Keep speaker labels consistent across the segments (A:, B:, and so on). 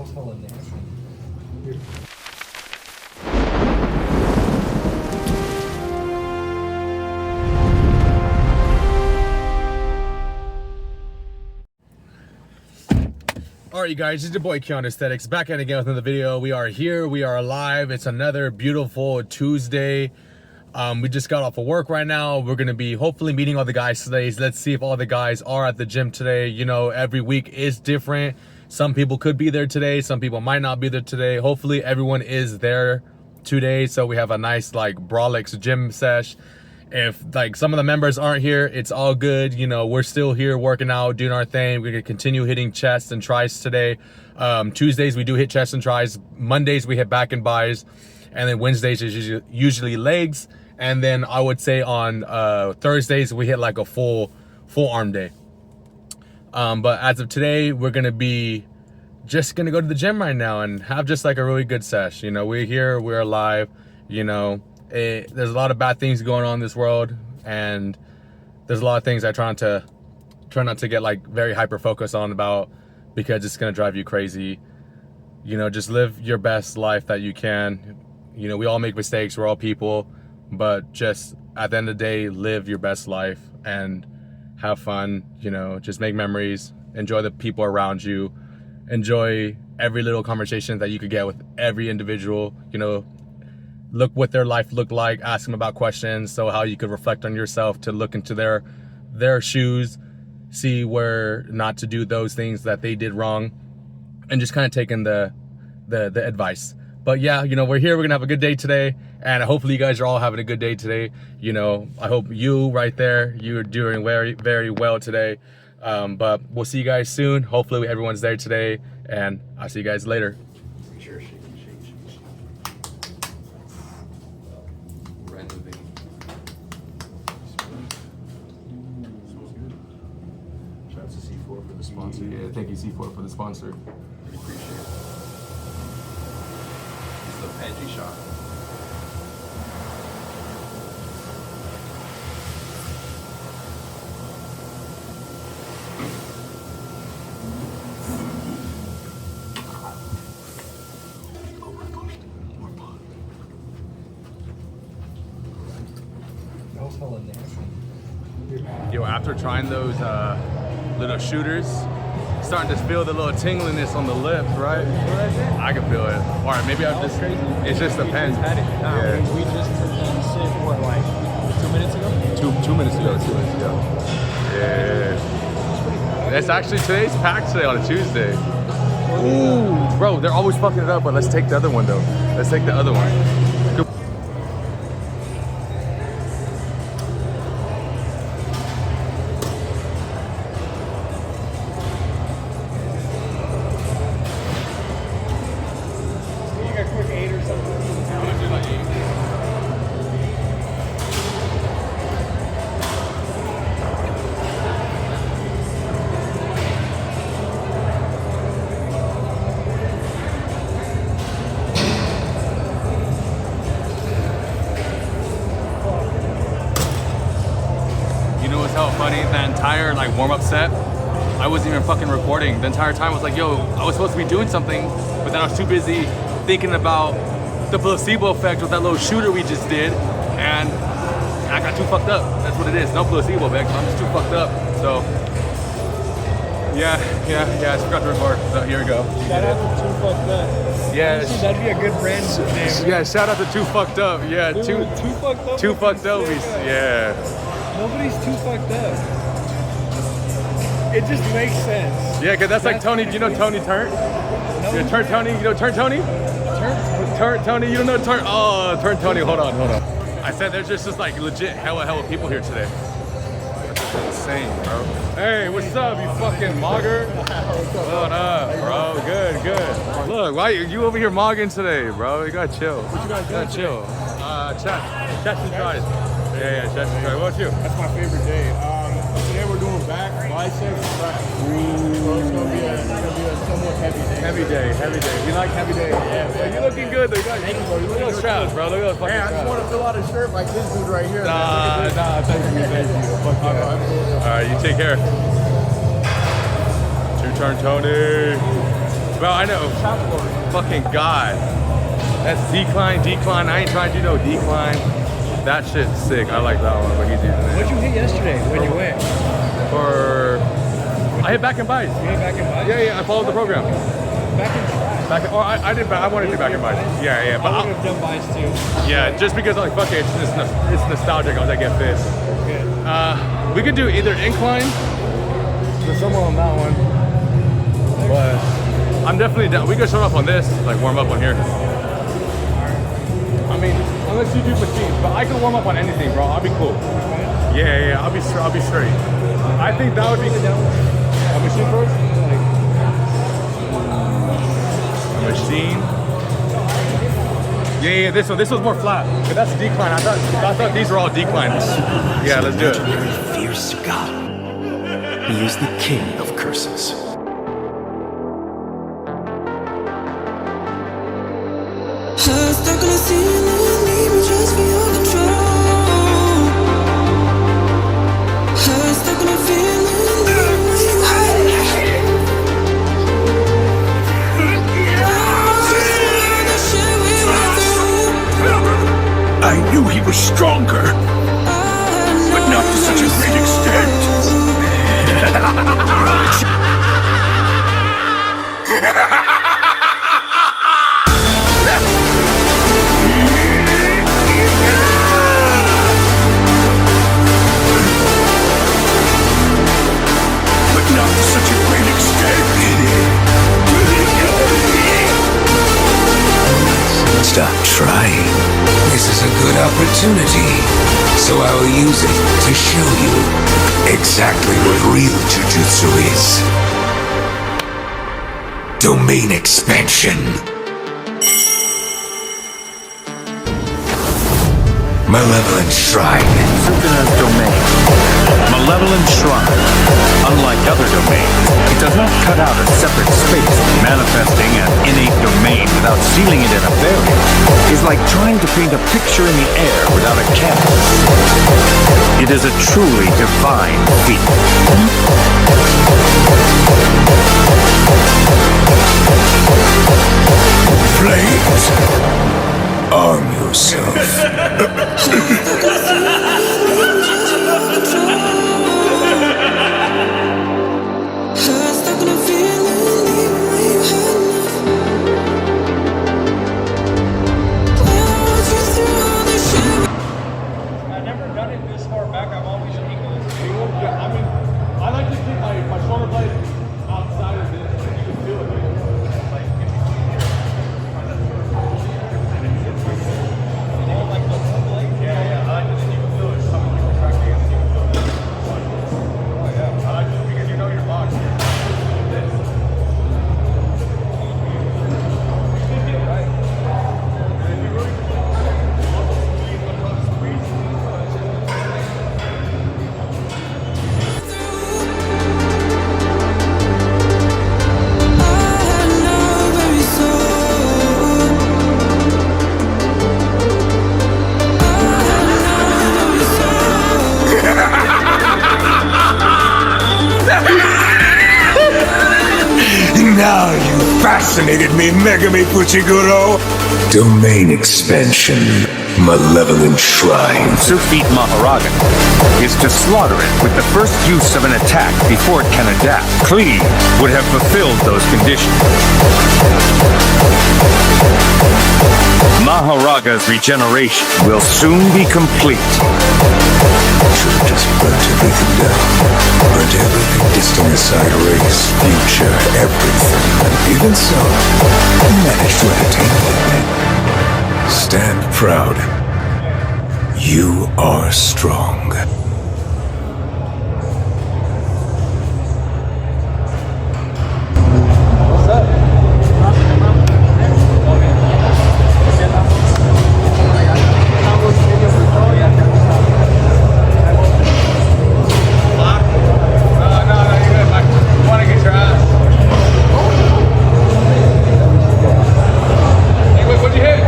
A: was hella nasty.
B: Alright you guys, it's your boy Keanusthetics back at it again with another video. We are here, we are alive. It's another beautiful Tuesday. We just got off of work right now. We're gonna be hopefully meeting all the guys today. So let's see if all the guys are at the gym today. You know, every week is different. Some people could be there today, some people might not be there today. Hopefully everyone is there today, so we have a nice like Brolx gym sesh. If like some of the members aren't here, it's all good. You know, we're still here working out, doing our thing. We're gonna continue hitting chest and tris today. Tuesdays we do hit chest and tris. Mondays we hit back and bis, and then Wednesdays is usually legs. And then I would say on Thursdays we hit like a full arm day. But as of today, we're gonna be just gonna go to the gym right now and have just like a really good sesh. You know, we're here, we're alive. You know. There's a lot of bad things going on in this world, and there's a lot of things I try not to get like very hyper focused on about, because it's gonna drive you crazy. You know, just live your best life that you can. You know, we all make mistakes, we're all people, but just at the end of the day, live your best life and have fun. You know, just make memories, enjoy the people around you, enjoy every little conversation that you could get with every individual. You know, look what their life looked like, ask them about questions, so how you could reflect on yourself to look into their shoes, see where not to do those things that they did wrong, and just kind of taking the advice. But yeah, you know, we're here, we're gonna have a good day today, and hopefully you guys are all having a good day today. You know, I hope you right there, you're doing very, very well today. But we'll see you guys soon. Hopefully everyone's there today, and I'll see you guys later. For the sponsor. Yeah, thank you C4 for the sponsor.
A: Really appreciate it. It's the pantry shot. That was hella nasty.
B: Yo, after trying those little shooters, starting to feel the little tingliness on the lips, right? I can feel it. All right, maybe I'm just crazy. It's just the pen.
A: Yeah. We just took them sit what, like 2 minutes ago?
B: 2 minutes ago. 2 minutes ago. Yeah. That's actually today's packed today on a Tuesday. Ooh, bro, they're always fucking it up. But let's take the other one though. Let's take the other one. Funny, that entire like warm-up set, I wasn't even fucking recording. The entire time I was like, yo, I was supposed to be doing something, but then I was too busy thinking about the placebo effect with that little shooter we just did, and I got too fucked up. That's what it is. No placebo effect. I'm just too fucked up. So yeah, I forgot to record. So here we go.
A: Shout out to Too Fucked Up.
B: Yeah,
A: honestly, that'd be a good brand name.
B: Yeah, shout out to Too Fucked Up. Yeah,
A: Dude, Too Fucked Up.
B: Too Fucked Up. Yeah.
A: Nobody's too fucked up. It just makes sense.
B: Yeah, cause that's like Tony. Do you know Tony Turnt? Yeah, Turn Tony. You know Turn Tony? Turn Tony. You don't know Turn? Oh, Turn Tony. Hold on. I said there's just like legit hella people here today. That's insane, bro. Hey, what's up, you fucking mogger? What up, bro? Good. Look, why you over here mogging today, bro? You gotta chill.
A: What you guys doing?
B: Gotta chill. Chest and tris. Yeah, chest and tris. What about you?
A: That's my favorite day. Today we're doing back, biceps, traps. So it's gonna be a somewhat heavy day.
B: Heavy day. You like heavy day?
A: Yeah.
B: You're looking good though. Thank you, bro. Look at those straps, bro. Look at those fucking straps.
A: I just want to fill out a shirt like this dude right here.
B: Nah, thank you. Fuck yeah. All right, you take care. Two-turn Tony. Bro, I know. Fucking God. That's decline, decline. I ain't trying to do no decline. That shit's sick. I like that one, but he's using it.
A: What'd you hit yesterday when you went?
B: I hit back and bites.
A: You hit back and bites?
B: Yeah, I followed the program.
A: Back and
B: Back, oh, I did. I wanted to do back and bites. Yeah, but
A: I would have done bites too.
B: Yeah, just because like fuck it, it's nostalgic. I was like, get fit.
A: Good.
B: We could do either incline. There's someone on that one, but I'm definitely down. We could start off on this, like warm up on here. I mean, unless you do machines, but I can warm up on anything, bro. I'll be cool. Yeah, I'll be straight. I think that would be a machine first. A machine. Yeah, this one. This was more flat. But that's decline. I thought these were all declines. Yeah, let's do it.
C: Fierce God. He is the king of curses.
D: Stuck on a ceiling, leave me just for your control. Stuck on a feeling, leave me
C: I knew he was stronger, but not to such a great extent. But not to such a great extent.
E: Stop trying. This is a good opportunity, so I will use it to show you exactly what real jujutsu is. Domain expansion. Malevolent Shrine.
C: Sukana's domain. Malevolent Shrine. Unlike other domains, it does not cut out a separate space. Manifesting an innate domain without sealing it in a barrier is like trying to paint a picture in the air without a canvas. It is a truly divine feat.
E: Flames. Arm yourself.
D: Stuck on a feeling, leave me where you had enough. I want you through all the shit.
A: I've never done it this far back. I've always angled. I mean, I like to keep my shoulder blade outside of this. You can feel it. Like, in between here. Like the whole blade? Yeah. I like it. You can feel it. Some people track it and you can feel it. Oh, yeah. I like it because you know your box.
E: Now you fascinated me, Megami Puchiguro. Domain expansion. Malevolent Shrine.
C: To defeat Maharaga is to slaughter it with the first use of an attack before it can adapt. Cleave would have fulfilled those conditions. Maharaga's regeneration will soon be complete.
E: Should have just burnt everything down. Burnt everything, distant aside race, future, everything. And even so, you managed to entertain me. Stand proud. You are strong.
A: What'd you hit?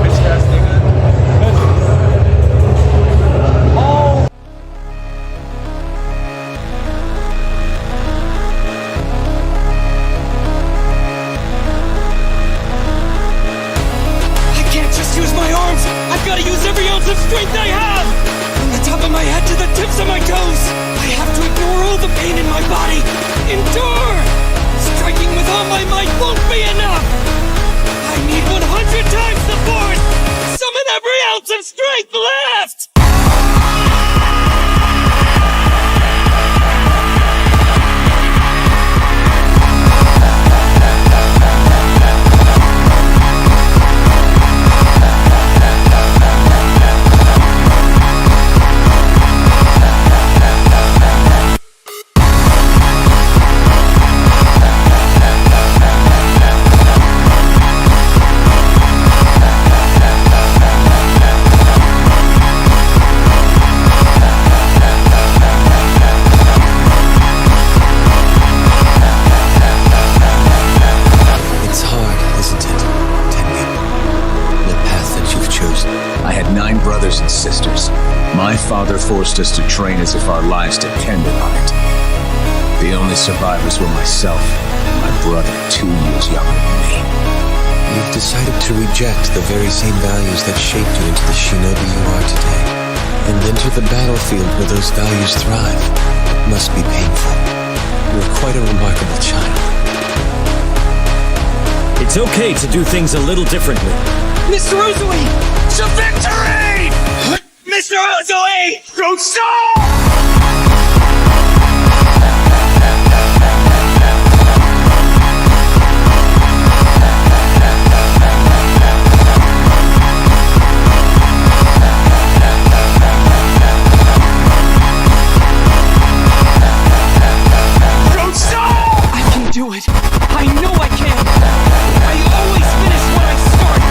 A: Bitch ass nigga.
F: biceps and straight left!
C: And sisters. My father forced us to train as if our lives depended on it. The only survivors were myself and my brother, 2 years younger than me.
G: You've decided to reject the very same values that shaped you into the shinobi you are today, and enter the battlefield where those values thrive. It must be painful. You're quite a remarkable child.
F: It's okay to do things a little differently.
H: Mr. Uzui! To victory! Mr. Uzui! Go I can do it! I know I can! I always finish what I start!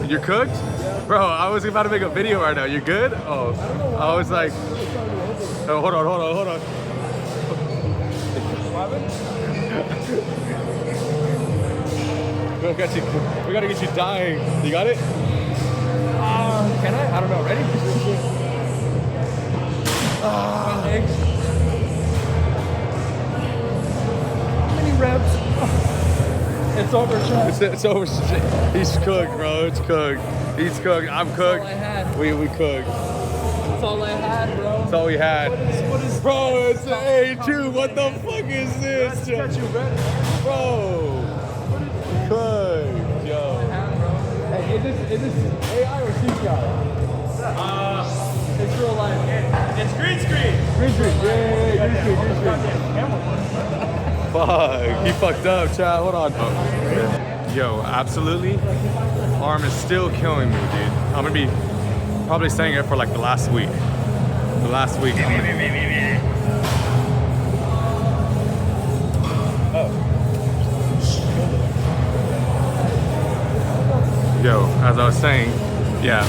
B: You're cooked? Bro, I was about to make a video right now. You good? Oh, I was like, oh, hold on. We gotta get you dying. You got it?
A: Can I? I don't know. Ready? Eggs. How many reps? It's over, Sean.
B: It's over. He's cooked, bro. It's cooked. He's cooked. I'm cooked.
A: That's all I had.
B: We cooked.
A: That's all I had, bro.
B: That's all we had.
A: What is
B: Bro, it's an A2. What the fuck is this? Bro. Cooked, yo.
A: Hey, is this AI or CGI? It's real life. It's green screen. Green screen. Yeah, green screen.
B: Fuck, he fucked up, Chad. Hold on. Yo, absolutely. Arm is still killing me, dude. I'm gonna be probably staying here for like the last week. The last week. Yo, as I was saying, yeah,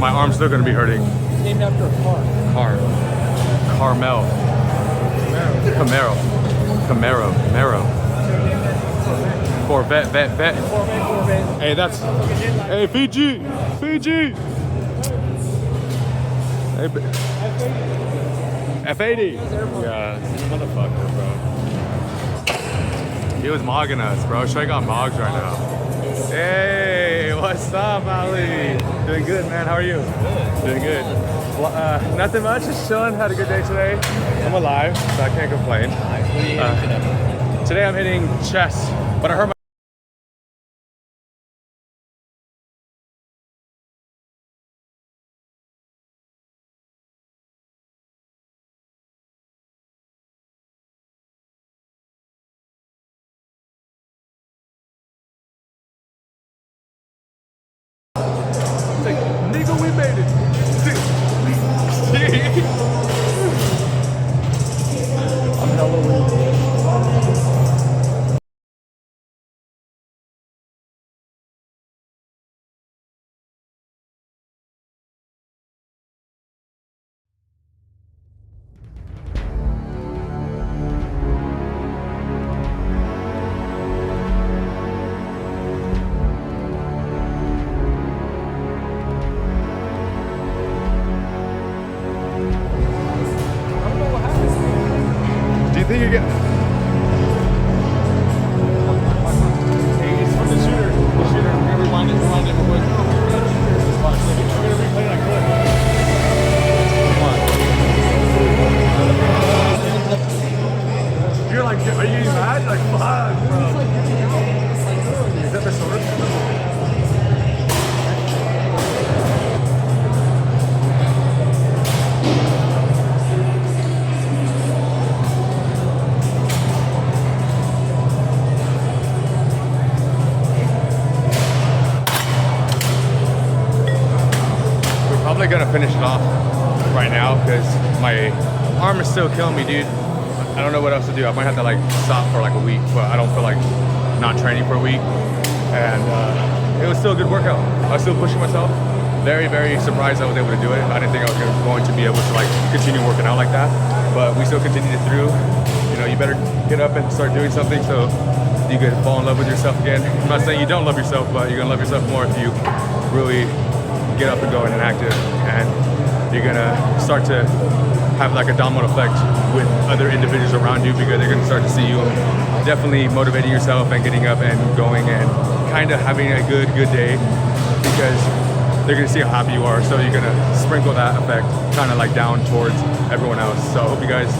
B: my arm's still gonna be hurting.
A: Named after a car.
B: Camaro. Corvette. Hey, that's. Hey, Fiji. Hey, F80. Yeah, motherfucker, bro. He was mogging us, bro. Shay got mogged right now. Hey, what's up, Ali? Doing good, man. How are you? Good. Doing good. Well, nothing much. Just chilling. Had a good day today. I'm alive, so I can't complain. Today I'm hitting chest, but I hurt my. Nigga, we made it. I'm hella weak. Do you think you get? Hey, it's from the shooter. The shooter. We're gonna rewind it real quick. We're gonna replay that clip. Come on. You're like, are you mad? Like, fuck, bro. Is that the sword? Probably gonna finish it off right now because my arm is still killing me, dude. I don't know what else to do. I might have to like stop for like a week, but I don't feel like not training for a week. And it was still a good workout. I was still pushing myself. Very, very surprised I was able to do it. I didn't think I was going to be able to like continue working out like that, but we still continued it through. You know, you better get up and start doing something so you could fall in love with yourself again. I'm not saying you don't love yourself, but you're gonna love yourself more if you really get up and going and active, and you're gonna start to have like a domino effect with other individuals around you, because they're gonna start to see you definitely motivating yourself and getting up and going and kind of having a good day, because they're gonna see how happy you are. So you're gonna sprinkle that effect kind of like down towards everyone else. So I hope you guys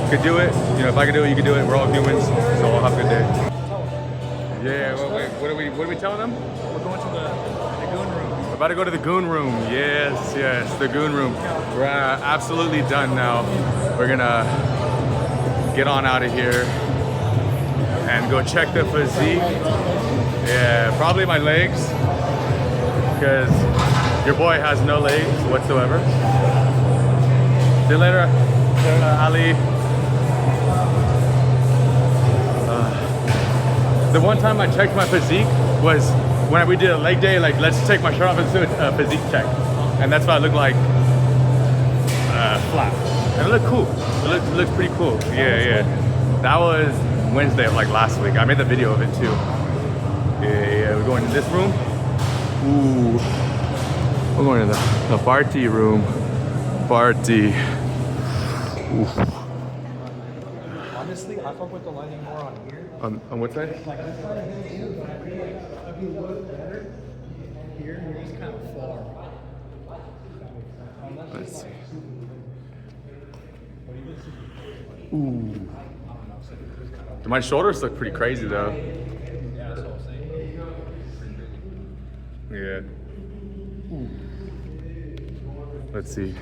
B: could do it. You know, if I could do it, you could do it. We're all humans, so I'll have a good day. Yeah, well, wait, what are we telling them?
A: We're going to the goon room.
B: We're about to go to the goon room. Yes, the goon room. We're absolutely done now. We're gonna get on out of here and go check the physique. Yeah, probably my legs, because your boy has no legs whatsoever. See you later, Ali. The one time I checked my physique was when we did a leg day, like let's take my shirt off and do a physique check, and that's why I look like flat. And it looked cool. It looks pretty cool. Yeah. That was Wednesday of like last week. I made the video of it too. Yeah. We're going to this room. Ooh. We're going to the party room. Party. Ooh.
A: Honestly, I fuck with the lighting more on here.
B: On what side?
A: Like, I thought it would look better here. You're just kind of far.
B: Let's see. Ooh. My shoulders look pretty crazy though.
A: Yeah, that's what I'm saying.
B: Yeah. Let's see.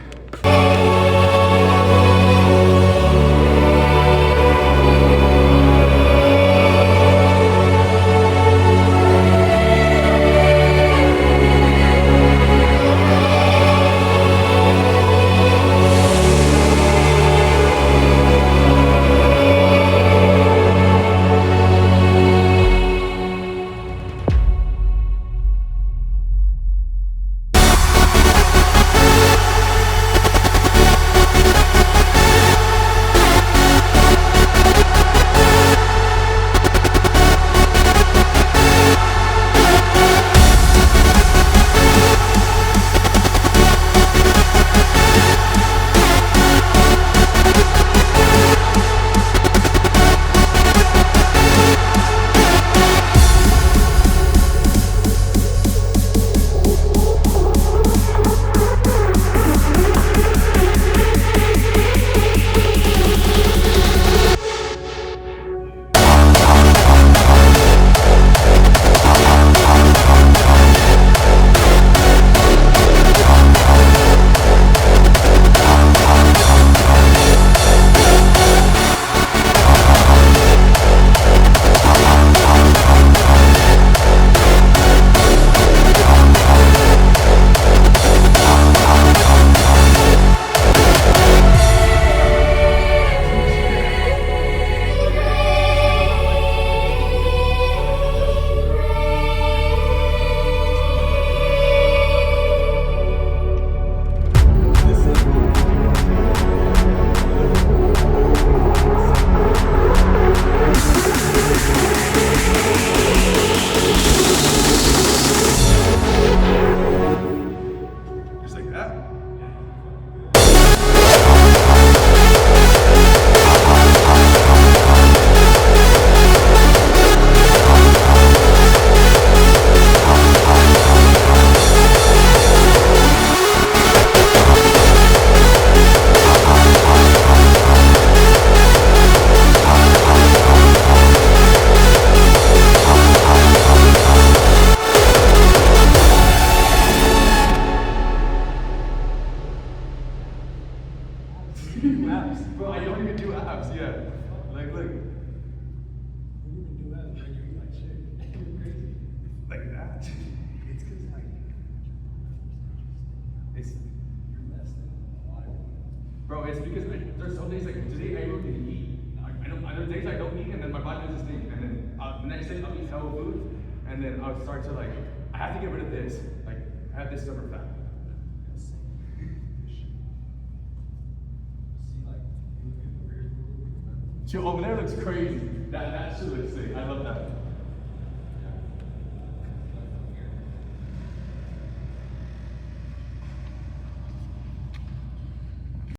A: Abs. Bro, I don't even do abs, yeah. Like, look. You don't even do abs, right? You eat like shit. You're crazy. Like that. It's because, like, it's, you're messed up. Bro, it's because there's some days, like, today I really didn't eat. There's days I don't eat, and then my body does this thing. And then the next day I'll eat hella food, and then I'll start to, like, I have to get rid of this. Like, I have this stubborn fat. Over there looks crazy. That shit looks sick. I love that.